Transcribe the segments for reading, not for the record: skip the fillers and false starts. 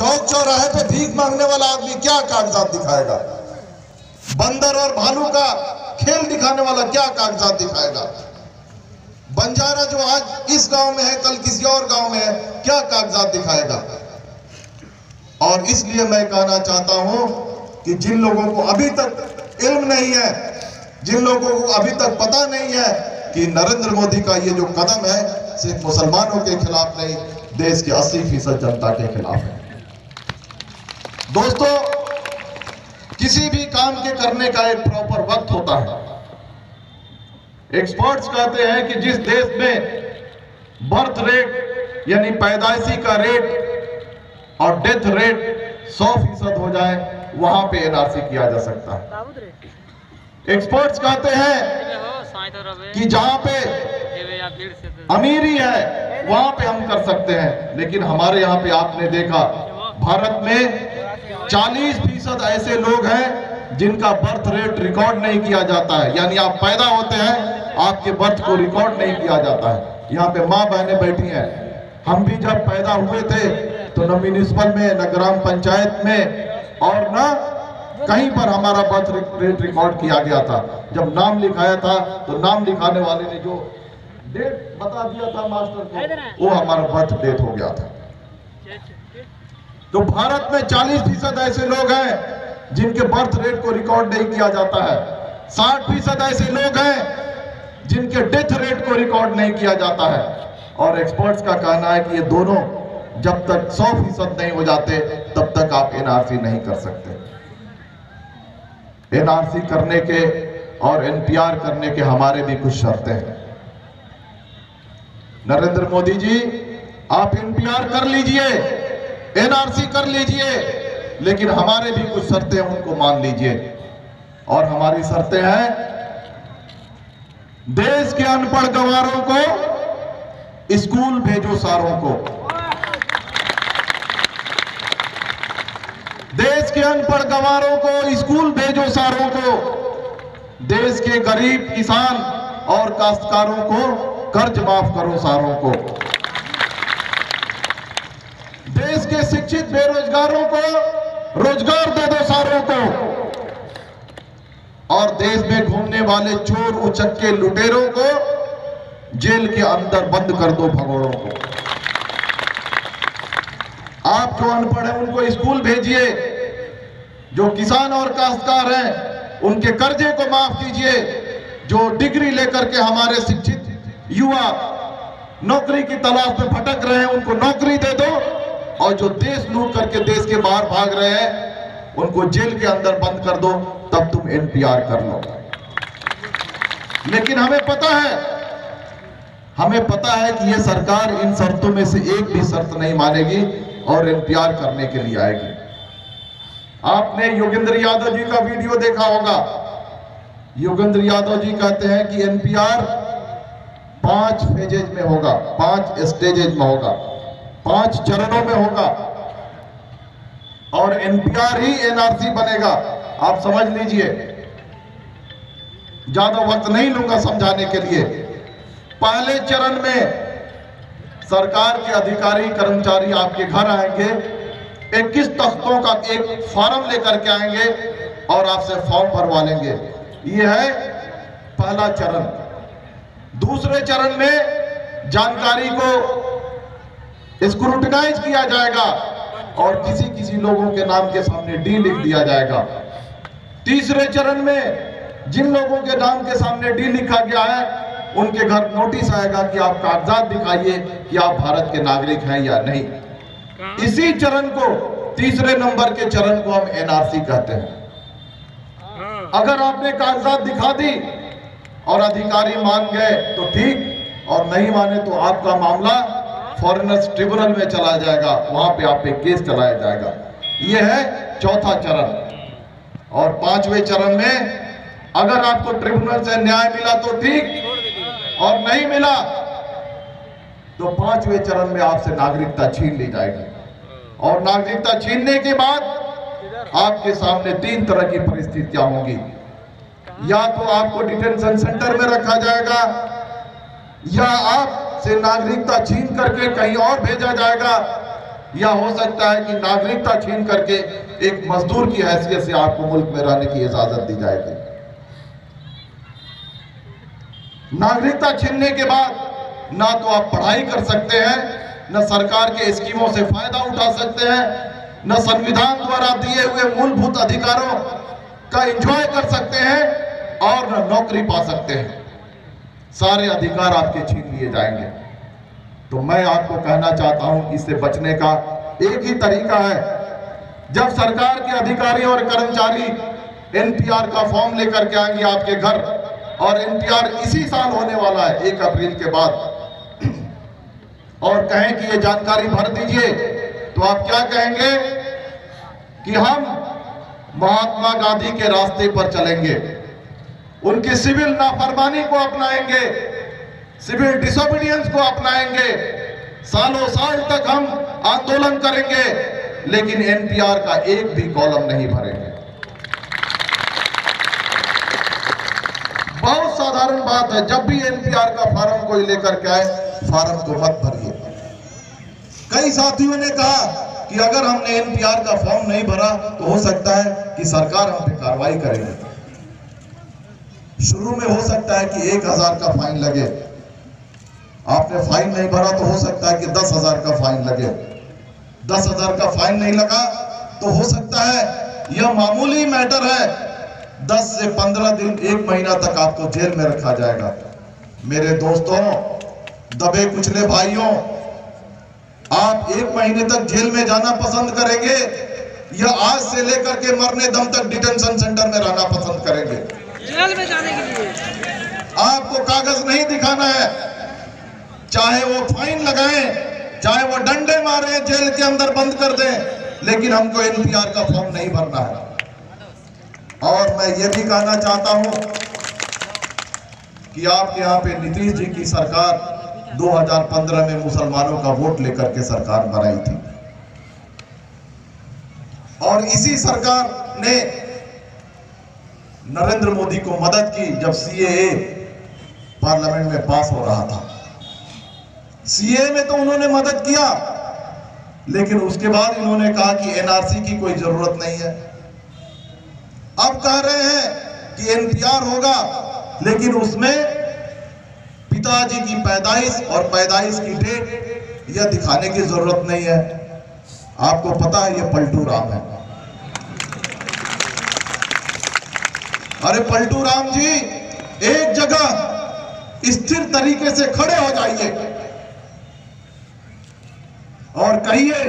चौक चौराहे पे भीख मांगने वाला आदमी क्या कागजात दिखाएगा? बंदर और भालू का खेल दिखाने वाला क्या कागजात दिखाएगा? बंजारा जो आज इस गांव में है कल किसी और गांव में है, क्या कागजात दिखाएगा? और इसलिए मैं कहना चाहता हूं कि जिन लोगों को अभी तक इल्म नहीं है, जिन लोगों को अभी तक पता नहीं है कि नरेंद्र मोदी का ये जो कदम है सिर्फ मुसलमानों के खिलाफ नहीं, देश के 80% जनता के खिलाफ है। दोस्तों, किसी भी काम के करने का एक प्रॉपर वक्त होता है। एक्सपर्ट्स कहते हैं कि जिस देश में बर्थ रेट यानी पैदाइशी का रेट और डेथ रेट 100% हो जाए, वहां पे एनआरसी किया जा सकता है। एक्सपर्ट्स कहते हैं कि जहां पे अमीरी है वहां पे हम कर सकते हैं, लेकिन हमारे यहाँ पे आपने देखा भारत में 40% ऐसे लोग हैं जिनका बर्थ रेट रिकॉर्ड नहीं किया जाता है, यानी आप पैदा होते हैं आपके बर्थ को रिकॉर्ड नहीं किया जाता है। यहाँ पे माँ बहनें बैठी हैं, हम भी जब पैदा हुए थे तो न म्यूनिसिपल में न ग्राम पंचायत में और न कहीं पर हमारा बर्थ रेट रिकॉर्ड किया गया था। जब नाम लिखाया था तो नाम लिखाने वाले ने जो डेट बता दिया था मास्टर को, वो हमारा बर्थ डेट हो गया था। तो भारत में 40% ऐसे लोग हैं जिनके बर्थ रेट को रिकॉर्ड नहीं किया जाता है। 60% ऐसे लोग हैं जिनके डेथ रेट को रिकॉर्ड नहीं किया जाता है। और एक्सपर्ट्स का कहना है कि ये दोनों जब तक 100% नहीं हो जाते तब तक आप एनआरसी नहीं कर सकते। एनआरसी करने के और एनपीआर करने के हमारे भी कुछ शर्तें हैं। नरेंद्र मोदी जी, आप एनपीआर कर लीजिए, एनआरसी कर लीजिए, लेकिन हमारे भी कुछ शर्तें हैं, उनको मान लीजिए। और हमारी शर्तें हैं, देश के अनपढ़ गंवारों को स्कूल भेजो सारों को। देश के अनपढ़ गंवारों को स्कूल भेजो सारों को। देश के गरीब किसान और काश्तकारों को कर्ज माफ करो सारों को। देश के शिक्षित बेरोजगारों को रोजगार दे दो सारों को। और देश में घूमने वाले चोर उचक्के लुटेरों को जेल के अंदर बंद कर दो भगोड़ों को। आप जो अनपढ़ हैं उनको स्कूल भेजिए, जो किसान और काश्तकार हैं उनके कर्जे को माफ कीजिए, जो डिग्री लेकर के हमारे शिक्षित युवा नौकरी की तलाश में भटक रहे हैं उनको नौकरी दे दो, और जो देश लूट करके देश के बाहर भाग रहे हैं उनको जेल के अंदर बंद कर दो, तब तुम एनपीआर कर लो। लेकिन हमें पता है कि यह सरकार इन शर्तों में से एक भी शर्त नहीं मानेगी और एनपीआर करने के लिए आएगी। आपने योगेंद्र यादव जी का वीडियो देखा होगा। योगेंद्र यादव जी कहते हैं कि एनपीआर 5 फेजेज में होगा, 5 स्टेजेज में होगा, 5 चरणों में होगा, और एनपीआर ही एनआरसी बनेगा। आप समझ लीजिए, ज्यादा वक्त नहीं लूंगा समझाने के लिए। पहले चरण में सरकार के अधिकारी कर्मचारी आपके घर आएंगे, 21 तख्तों का एक फॉर्म लेकर के आएंगे और आपसे फॉर्म भरवा लेंगे। यह है पहला चरण। दूसरे चरण में जानकारी को स्क्रूटिनाइज किया जाएगा और किसी लोगों के नाम के सामने डी लिख दिया जाएगा। तीसरे चरण में जिन लोगों के नाम के सामने डी लिखा गया है उनके घर नोटिस आएगा कि आप कागजात दिखाइए कि आप भारत के नागरिक हैं या नहीं। इसी चरण को, तीसरे नंबर के चरण को हम एनआरसी कहते हैं। अगर आपने कागजात दिखा दी और अधिकारी मान गए तो ठीक, और नहीं माने तो आपका मामला फॉरेनर्स ट्रिब्यूनल में चला जाएगा, वहां पे आप पे केस चलाया जाएगा। यह है चौथा चरण। और 5वें चरण में अगर आपको ट्रिब्यूनल से न्याय मिला तो ठीक, और नहीं मिला तो 5वें चरण में आपसे नागरिकता छीन ली जाएगी। और नागरिकता छीनने के बाद आपके सामने 3 तरह की परिस्थितियां होंगी। या तो आपको डिटेंशन सेंटर में रखा जाएगा, या आपसे नागरिकता छीन करके कहीं और भेजा जाएगा, या हो सकता है कि नागरिकता छीन करके एक मजदूर की हैसियत से आपको मुल्क में रहने की इजाजत दी जाएगी। नागरिकता छीनने के बाद ना तो आप पढ़ाई कर सकते हैं, न सरकार के स्कीमों से फायदा उठा सकते हैं, न संविधान द्वारा दिए हुए मूलभूत अधिकारों का एंजॉय कर सकते हैं और न नौकरी पा सकते हैं। सारे अधिकार आपके छीन लिए जाएंगे। तो मैं आपको कहना चाहता हूं, इससे बचने का एक ही तरीका है। जब सरकार के अधिकारी और कर्मचारी एनपीआर का फॉर्म लेकर के आएंगे आपके घर, और एनपीआर इसी साल होने वाला है 1 अप्रैल के बाद, और कहें कि ये जानकारी भर दीजिए, तो आप क्या कहेंगे कि हम महात्मा गांधी के रास्ते पर चलेंगे, उनकी सिविल नाफरमानी को अपनाएंगे, सिविल डिसोबीडियंस को अपनाएंगे, सालों साल तक हम आंदोलन करेंगे, लेकिन एनपीआर का एक भी कॉलम नहीं भरेंगे। बहुत साधारण बात है, जब भी एनपीआर का फॉर्म कोई लेकर के आए, फॉर्म को मत भरिए। कई साथियों ने कहा कि अगर हमने एनपीआर का फॉर्म नहीं भरा तो हो सकता है कि सरकार हम पे कार्रवाई करेगी। शुरू में हो सकता है कि 1000 का फाइन लगे, आपने फाइन नहीं भरा तो हो सकता है कि 10,000 का फाइन लगे। 10,000 का फाइन नहीं लगा तो हो सकता है यह मामूली मैटर है, 10 से 15 दिन 1 महीना तक आपको जेल में रखा जाएगा। मेरे दोस्तों, दबे कुचले भाइयों, आप 1 महीने तक जेल में जाना पसंद करेंगे या आज से लेकर के मरने दम तक डिटेंशन सेंटर में रहना पसंद करेंगे? जेल में जाने के लिए आपको कागज नहीं दिखाना है, चाहे वो फाइन लगाएं, चाहे वो डंडे मारें, जेल के अंदर बंद कर दें, लेकिन हमको एनपीआर का फॉर्म नहीं भरना है। और मैं ये भी कहना चाहता हूं कि आपके यहाँ पे नीतीश जी की सरकार 2015 में मुसलमानों का वोट लेकर के सरकार बनाई थी, और इसी सरकार ने नरेंद्र मोदी को मदद की जब सीएए पार्लियामेंट में पास हो रहा था। सीएए में तो उन्होंने मदद किया, लेकिन उसके बाद इन्होंने कहा कि एनआरसी की कोई जरूरत नहीं है। अब कह रहे हैं कि एनपीआर होगा, लेकिन उसमें पिताजी की पैदाइश और पैदाइश की डेट यह दिखाने की जरूरत नहीं है। आपको पता है यह पलटू राम है। अरे पलटू राम जी, एक जगह स्थिर तरीके से खड़े हो जाइए और कहिए,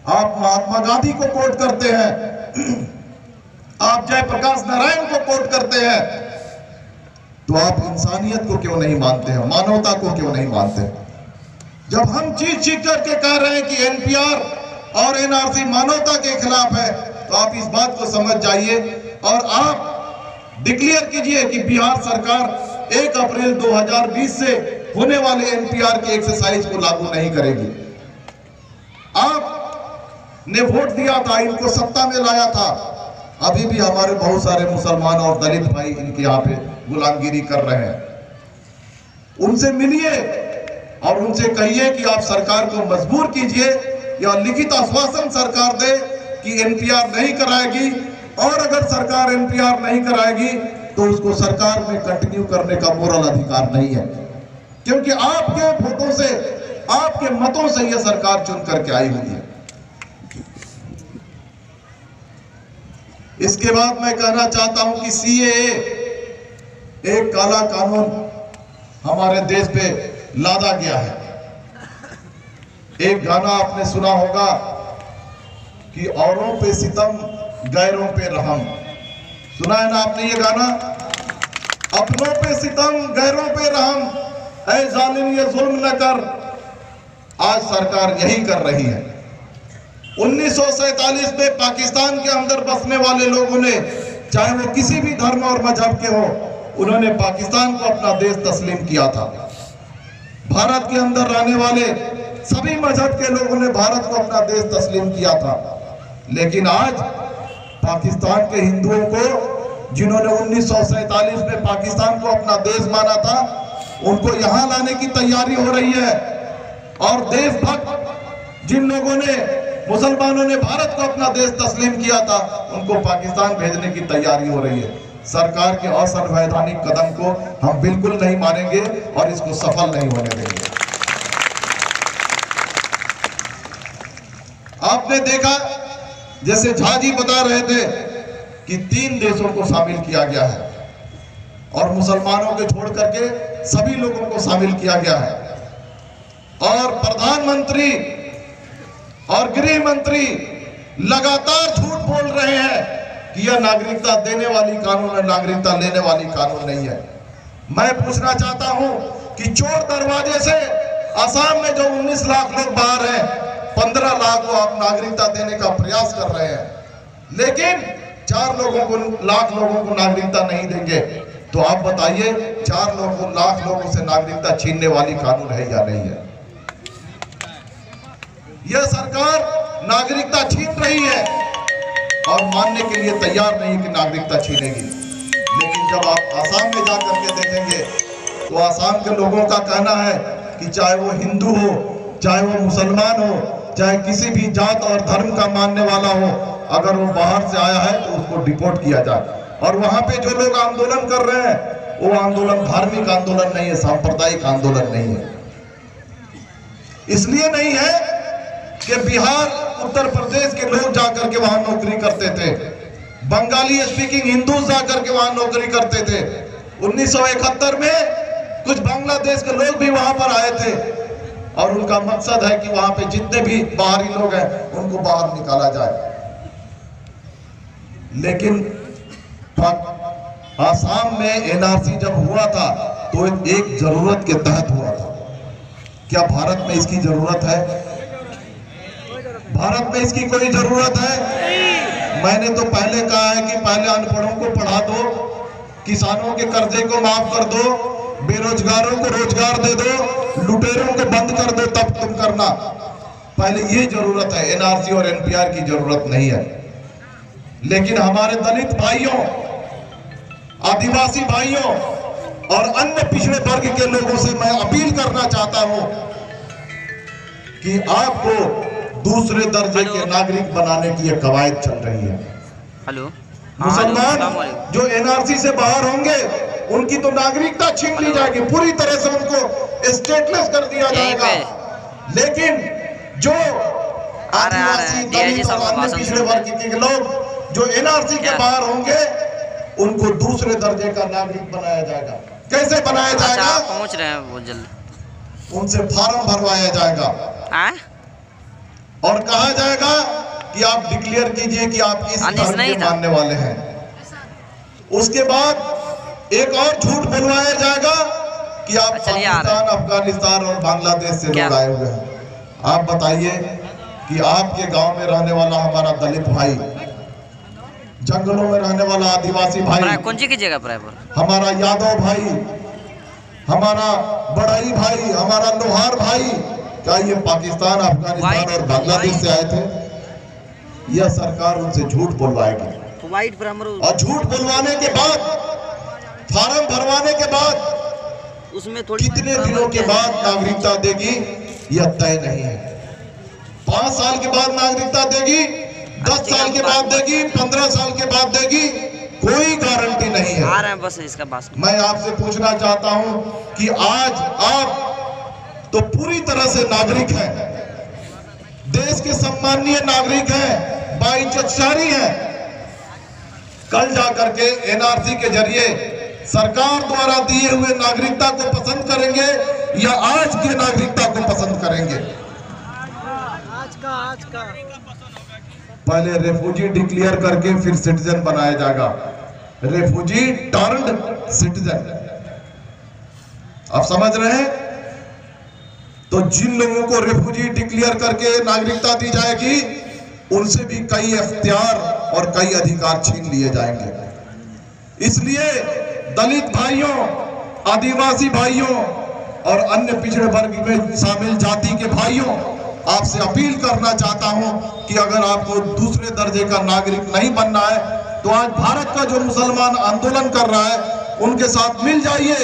आप महात्मा गांधी को कोट करते हैं, आप जयप्रकाश नारायण को कोट करते हैं, तो आप इंसानियत को क्यों नहीं मानते हैं, मानवता को क्यों नहीं मानते? जब हम चीख चीख करके कह रहे हैं कि एनपीआर और एनआरसी मानवता के खिलाफ है, तो आप इस बात को समझ जाइए और आप डिक्लेयर कीजिए कि बिहार सरकार 1 अप्रैल 2020 से होने वाले एनपीआर की एक्सरसाइज को लागू नहीं करेगी। आपने वोट दिया था, इनको सत्ता में लाया था, अभी भी हमारे बहुत सारे मुसलमान और दलित भाई इनके यहाँ पे गुलामगिरी कर रहे हैं। उनसे मिलिए और उनसे कहिए कि आप सरकार को मजबूर कीजिए या लिखित आश्वासन सरकार दे कि एनपीआर नहीं कराएगी, और अगर सरकार एनपीआर नहीं कराएगी तो उसको सरकार में कंटिन्यू करने का मोरल अधिकार नहीं है, क्योंकि आपके वोटों से, आपके मतों से यह सरकार चुन करके आई हुई है। इसके बाद मैं कहना चाहता हूं कि सीएए एक काला कानून हमारे देश पे लादा गया है। एक गाना आपने सुना होगा कि औरों पे सितम गैरों पे रहम, सुना है ना आपने ये गाना? अपनों पे सितम गैरों पे रहम, ऐ जालिम ये जुल्म न कर। आज सरकार यही कर रही है। 1947 में पाकिस्तान के अंदर बसने वाले लोगों ने, चाहे वो किसी भी धर्म और मजहब के हो, उन्होंने पाकिस्तान को अपना देश तस्लीम किया था। भारत के अंदर रहने वाले सभी मजहब के लोगों ने भारत को अपना देश तस्लीम किया था। लेकिन आज पाकिस्तान के हिंदुओं को, जिन्होंने 1947 में पाकिस्तान को अपना देश माना था, उनको यहां लाने की तैयारी हो रही है। और देशभक्त जिन लोगों ने, मुसलमानों ने भारत को अपना देश तस्लीम किया था, उनको पाकिस्तान भेजने की तैयारी हो रही है। सरकार के असंवैधानिक कदम को हम बिल्कुल नहीं मानेंगे और इसको सफल नहीं होने देंगे। आपने देखा, जैसे झा जी बता रहे थे कि 3 देशों को शामिल किया गया है और मुसलमानों के छोड़ करके सभी लोगों को शामिल किया गया है, और प्रधानमंत्री और गृह मंत्री लगातार झूठ बोल रहे हैं कि यह नागरिकता देने वाली कानून है, नागरिकता लेने वाली कानून नहीं है। मैं पूछना चाहता हूं कि चोर दरवाजे से असम में जो 19 लाख लोग बाहर हैं, 15 लाख को आप नागरिकता देने का प्रयास कर रहे हैं, लेकिन 4 लाख लोगों को नागरिकता नहीं देंगे। तो आप बताइए, 4 लाख लोगों से नागरिकता छीनने वाली कानून है या नहीं है? यह सरकार नागरिकता छीन रही है और मानने के लिए तैयार नहीं कि नागरिकता छीनेगी। लेकिन जब आप आसाम में जाकर के देखेंगे तो आसाम के लोगों का कहना है कि चाहे वो हिंदू हो, चाहे वो मुसलमान हो, चाहे किसी भी जात और धर्म का मानने वाला हो, अगर वो बाहर से आया है तो उसको डिपोर्ट किया जाए। और वहां पे जो लोग आंदोलन कर रहे हैं, वो आंदोलन धार्मिक आंदोलन नहीं है, सांप्रदायिक आंदोलन नहीं है। इसलिए नहीं है कि बिहार, उत्तर प्रदेश के लोग जाकर के वहां नौकरी करते थे, बंगाली स्पीकिंग हिंदू जाकर के वहां नौकरी करते थे। 1971 में कुछ बांग्लादेश के लोग भी वहां पर आए थे और उनका मकसद है कि वहां पे जितने भी बाहरी लोग हैं उनको बाहर निकाला जाए। लेकिन आसाम में एनआरसी जब हुआ था तो एक जरूरत के तहत हुआ था। क्या भारत में इसकी जरूरत है? भारत में इसकी कोई जरूरत है? मैंने तो पहले कहा है कि पहले अनपढ़ों को पढ़ा दो, किसानों के कर्जे को माफ कर दो, बेरोजगारों को रोजगार दे दो, लुटेरों को बंद कर दो, तब तुम करना। पहले ये जरूरत है, एनआरसी और एनपीआर की जरूरत नहीं है। लेकिन हमारे दलित भाइयों, आदिवासी भाइयों और अन्य पिछड़े वर्ग के लोगों से मैं अपील करना चाहता हूं कि आपको दूसरे दर्जे के नागरिक बनाने की यह कवायद चल रही है। हेलो, मुसलमान जो एनआरसी से बाहर होंगे उनकी तो नागरिकता छीन ली जाएगी, पूरी तरह से उनको स्टेटलेस कर दिया जाएगा। लेकिन जो आदिवासी, दलित और अन्य पिछड़े वर्ग के लोग जो एनआरसी के बाहर होंगे, उनको दूसरे दर्जे का नागरिक बनाया जाएगा। कैसे बनाया जाएगा? पहुंच रहे हैं वो जल्द। उनसे फार्म भरवाया जाएगा और कहा जाएगा कि आप डिक्लेयर कीजिए कि आप इस धर्म के मानने वाले हैं। उसके बाद एक और झूठ बोलवाया जाएगा कि आप पाकिस्तान, अफगानिस्तान और बांग्लादेश से लोग आए हुए हैं। आप बताइए कि आपके गांव में रहने वाला हमारा दलित भाई, जंगलों में रहने वाला आदिवासी भाई, कौन सी कीजिएगा, हमारा यादव भाई, हमारा बड़ाई भाई, हमारा लोहार भाई, क्या ये पाकिस्तान, अफगानिस्तान और बांग्लादेश से आए थे? यह सरकार उनसे झूठ बोलवाएगी और झूठ बोलवाने के बाद, फार्म भरवाने के बाद उसमें कितने दिनों के बाद नागरिकता देगी यह तय नहीं है। 5 साल के बाद नागरिकता देगी, 10 साल के बाद देगी, 15 साल के बाद देगी, कोई गारंटी नहीं है। आ रहे हैं बस इसका बात। मैं आपसे पूछना चाहता हूं कि आज आप तो पूरी तरह से नागरिक हैं, देश के सम्माननीय नागरिक हैं, बाइज्जतशाही हैं। कल जाकर के एनआरसी के जरिए सरकार द्वारा दिए हुए नागरिकता को पसंद करेंगे या आज के नागरिकता को पसंद करेंगे? आज का पहले रेफ्यूजी डिक्लेयर करके फिर सिटीजन बनाया जाएगा, रेफ्यूजी टर्न्ड सिटीजन। आप समझ रहे हैं? तो जिन लोगों को रेफ्यूजी डिक्लेयर करके नागरिकता दी जाएगी, उनसे भी कई इख्तियार और कई अधिकार छीन लिए जाएंगे। इसलिए दलित भाइयों, आदिवासी भाइयों और अन्य पिछड़े वर्ग में शामिल जाति के भाइयों, आपसे अपील करना चाहता हूं कि अगर आपको दूसरे दर्जे का नागरिक नहीं बनना है तो आज भारत का जो मुसलमान आंदोलन कर रहा है उनके साथ मिल जाइए,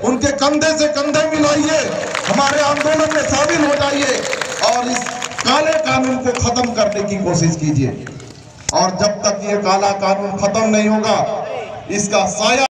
उनके कंधे से कंधे मिलाइए, हमारे आंदोलन में शामिल हो जाइए और इस काले कानून को खत्म करने की कोशिश कीजिए। और जब तक ये काला कानून खत्म नहीं होगा, इसका साया